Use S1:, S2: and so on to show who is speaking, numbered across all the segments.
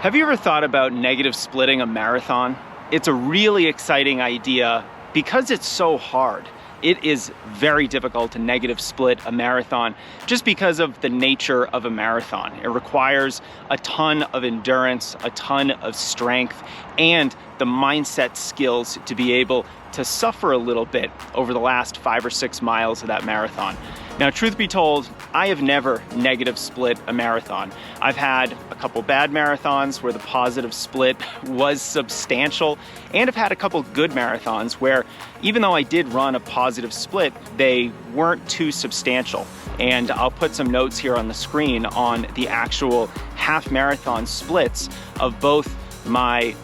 S1: Have you ever thought about negative splitting a marathon? It's a really exciting idea because it's so hard. It is very difficult to negative split a marathon just because of the nature of a marathon. It requires a ton of endurance, a ton of strength, and the mindset skills to be able to suffer a little bit over the last 5 or 6 miles of that marathon. Now, truth be told, I have never negative split a marathon. I've had a couple bad marathons where the positive split was substantial, and I've had a couple good marathons where even though I did run a positive split, they weren't too substantial. And I'll put some notes here on the screen on the actual half marathon splits of both my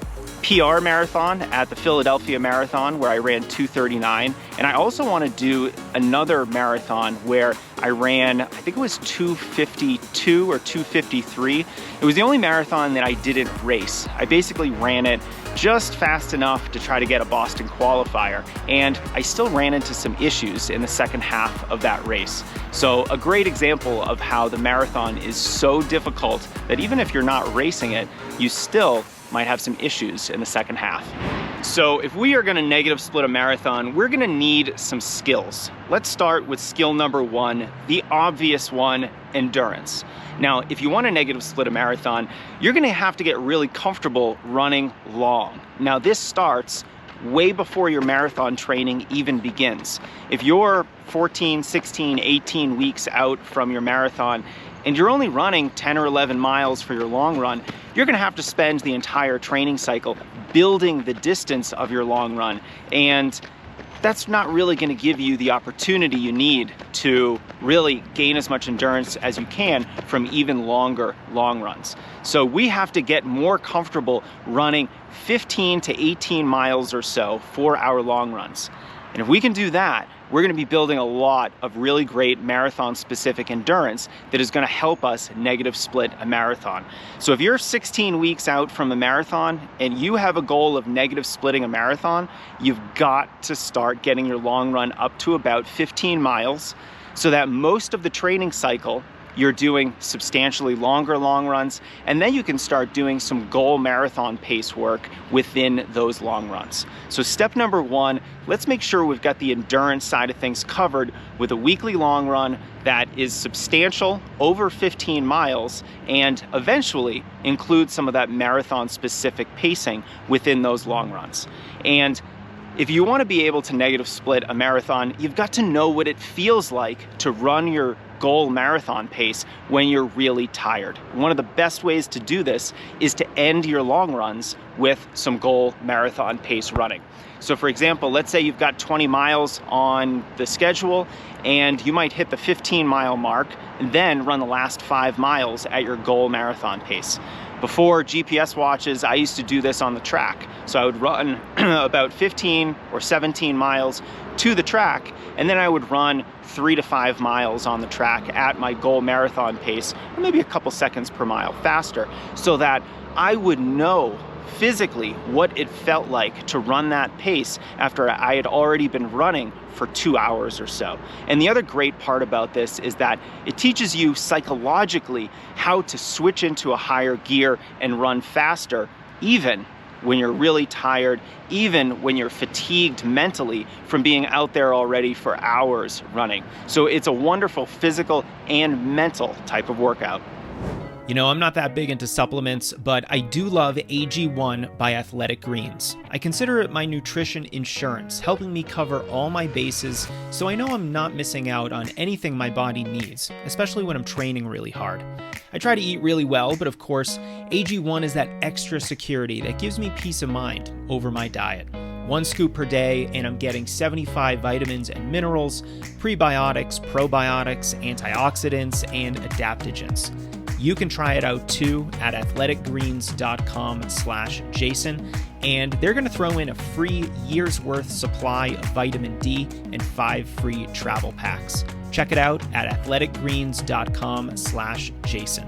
S1: PR marathon at the Philadelphia Marathon where I ran 2:39, and I also want to do another marathon where I ran, I think it was 2:52 or 2:53. It was the only marathon that I didn't race. I basically ran it just fast enough to try to get a Boston qualifier, and I still ran into some issues in the second half of that race. So a great example of how the marathon is so difficult that even if you're not racing it, you still might have some issues in the second half. So if we are gonna negative split a marathon, we're gonna need some skills. Let's start with skill number 1, the obvious one, endurance. Now, if you wanna negative split a marathon, you're gonna have to get really comfortable running long. Now, this starts way before your marathon training even begins. If you're 14, 16, 18 weeks out from your marathon, and you're only running 10 or 11 miles for your long run, you're gonna have to spend the entire training cycle building the distance of your long run. And that's not really gonna give you the opportunity you need to really gain as much endurance as you can from even longer long runs. So we have to get more comfortable running 15 to 18 miles or so for our long runs. And if we can do that, we're gonna be building a lot of really great marathon-specific endurance that is gonna help us negative split a marathon. So if you're 16 weeks out from a marathon and you have a goal of negative splitting a marathon, you've got to start getting your long run up to about 15 miles so that most of the training cycle you're doing substantially longer long runs, and then you can start doing some goal marathon pace work within those long runs. So step number 1, let's make sure we've got the endurance side of things covered with a weekly long run that is substantial, over 15 miles, and eventually include some of that marathon specific pacing within those long runs. And if you want to be able to negative split a marathon, you've got to know what it feels like to run your goal marathon pace when you're really tired. One of the best ways to do this is to end your long runs with some goal marathon pace running. So for example, let's say you've got 20 miles on the schedule and you might hit the 15-mile mark and then run the last 5 miles at your goal marathon pace. Before GPS watches, I used to do this on the track. So I would run about 15 or 17 miles to the track, and then I would run 3 to 5 miles on the track at my goal marathon pace, or maybe a couple seconds per mile faster, so that I would know physically what it felt like to run that pace after I had already been running for 2 hours or so. And the other great part about this is that it teaches you psychologically how to switch into a higher gear and run faster, even when you're really tired, even when you're fatigued mentally from being out there already for hours running. So it's a wonderful physical and mental type of workout.
S2: You know, I'm not that big into supplements, but I do love AG1 by Athletic Greens. I consider it my nutrition insurance, helping me cover all my bases so I know I'm not missing out on anything my body needs, especially when I'm training really hard. I try to eat really well, but of course, AG1 is that extra security that gives me peace of mind over my diet. 1 scoop per day, and I'm getting 75 vitamins and minerals, prebiotics, probiotics, antioxidants, and adaptogens. You can try it out too at athleticgreens.com/Jason, and they're going to throw in a free year's worth supply of vitamin D and 5 free travel packs. Check it out at athleticgreens.com/Jason.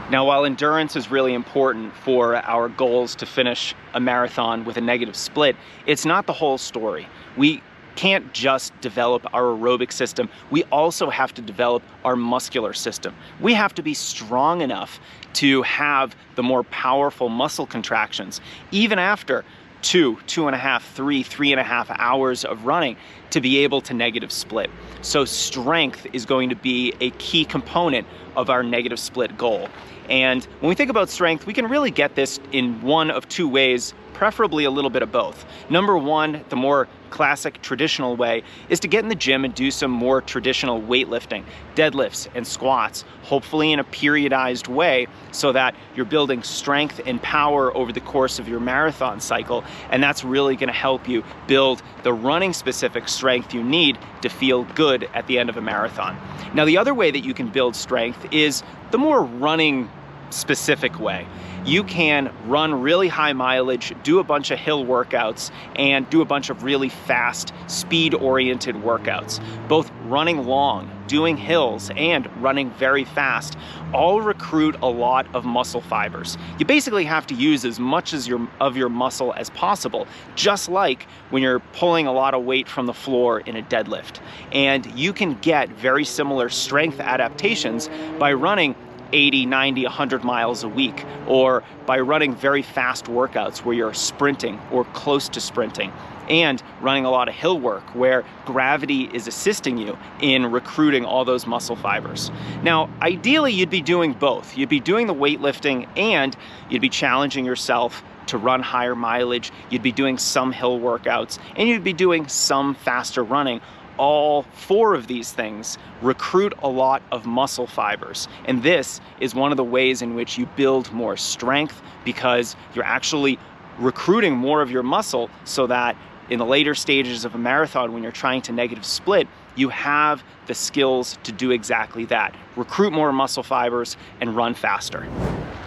S1: Now, while endurance is really important for our goals to finish a marathon with a negative split, it's not the whole story. We can't just develop our aerobic system, we also have to develop our muscular system. We have to be strong enough to have the more powerful muscle contractions, even after 2.5, 3.5 hours of running, to be able to negative split. So strength is going to be a key component of our negative split goal. And when we think about strength, we can really get this in one of two ways, preferably a little bit of both. Number one, the more classic traditional way, is to get in the gym and do some more traditional weightlifting, deadlifts and squats, hopefully in a periodized way, so that you're building strength and power over the course of your marathon cycle. And that's really going to help you build the running specific strength you need to feel good at the end of a marathon. Now, the other way that you can build strength is the more running specific way. You can run really high mileage, do a bunch of hill workouts, and do a bunch of really fast, speed-oriented workouts. Both running long, doing hills, and running very fast all recruit a lot of muscle fibers. You basically have to use as much of your muscle as possible, just like when you're pulling a lot of weight from the floor in a deadlift. And you can get very similar strength adaptations by running 80, 90, 100 miles a week, or by running very fast workouts where you're sprinting or close to sprinting, and running a lot of hill work where gravity is assisting you in recruiting all those muscle fibers. Now, ideally, you'd be doing both. You'd be doing the weightlifting and you'd be challenging yourself to run higher mileage. You'd be doing some hill workouts and you'd be doing some faster running. All four of these things recruit a lot of muscle fibers. And this is one of the ways in which you build more strength, because you're actually recruiting more of your muscle, so that in the later stages of a marathon, when you're trying to negative split, you have the skills to do exactly that. Recruit more muscle fibers and run faster.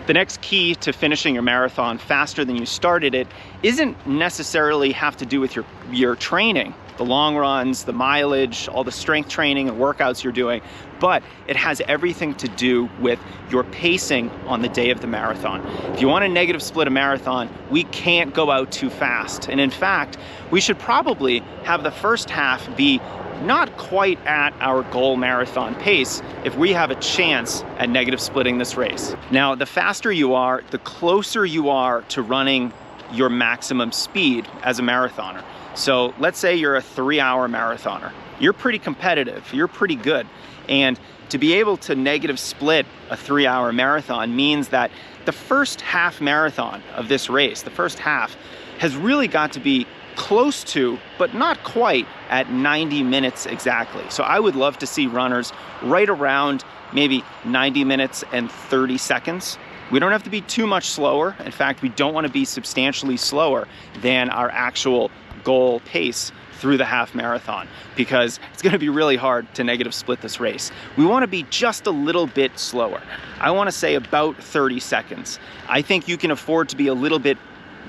S1: The next key to finishing your marathon faster than you started it isn't necessarily have to do with your training, the long runs, the mileage, all the strength training and workouts you're doing, but it has everything to do with your pacing on the day of the marathon. If you want to negative split a marathon, we can't go out too fast. And in fact, we should probably have the first half be not quite at our goal marathon pace if we have a chance at negative splitting this race. Now, the faster you are, the closer you are to running your maximum speed as a marathoner. So let's say you're a 3-hour marathoner. You're pretty competitive, you're pretty good. And to be able to negative split a 3-hour marathon means that the first half marathon of this race, the first half, has really got to be close to, but not quite, at 90 minutes exactly. So I would love to see runners right around maybe 90 minutes and 30 seconds. We don't have to be too much slower. In fact, we don't want to be substantially slower than our actual goal pace through the half marathon, because it's going to be really hard to negative split this race. We want to be just a little bit slower. I want to say about 30 seconds. I think you can afford to be a little bit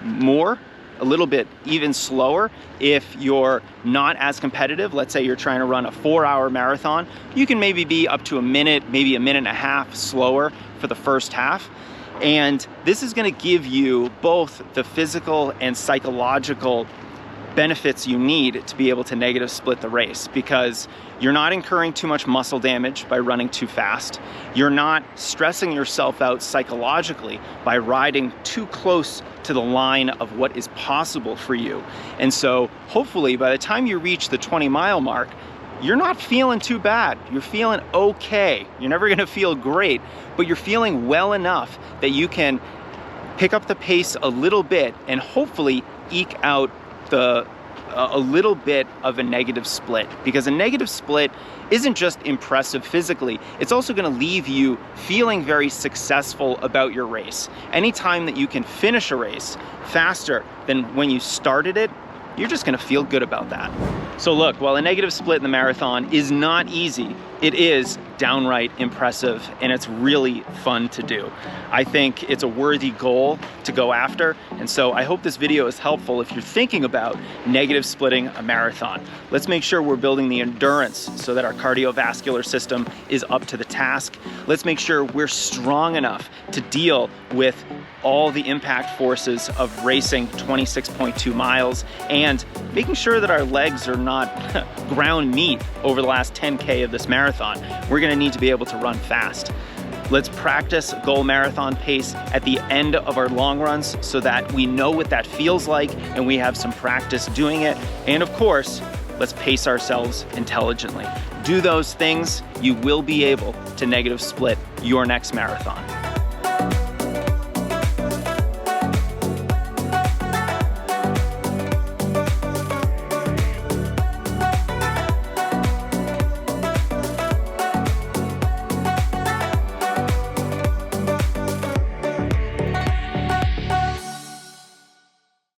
S1: more, a little bit even slower if you're not as competitive. Let's say you're trying to run a 4-hour marathon. You can maybe be up to a minute, maybe a minute and a half slower for the first half. And this is going to give you both the physical and psychological benefits you need to be able to negative split the race, because you're not incurring too much muscle damage by running too fast. You're not stressing yourself out psychologically by riding too close to the line of what is possible for you. And so hopefully by the time you reach the 20-mile mark, you're not feeling too bad. You're feeling okay. You're never going to feel great, but you're feeling well enough that you can pick up the pace a little bit and hopefully eke out a little bit of a negative split, because a negative split isn't just impressive physically, it's also going to leave you feeling very successful about your race. Anytime that you can finish a race faster than when you started it, you're just going to feel good about that. So look, while a negative split in the marathon is not easy, it is downright impressive, and it's really fun to do. I think it's a worthy goal to go after, and so I hope this video is helpful if you're thinking about negative splitting a marathon. Let's make sure we're building the endurance so that our cardiovascular system is up to the task. Let's make sure we're strong enough to deal with all the impact forces of racing 26.2 miles and making sure that our legs are not ground meat over the last 10K of this marathon. We're gonna need to be able to run fast. Let's practice goal marathon pace at the end of our long runs so that we know what that feels like and we have some practice doing it. And of course, let's pace ourselves intelligently. Do those things, you will be able to negative split your next marathon.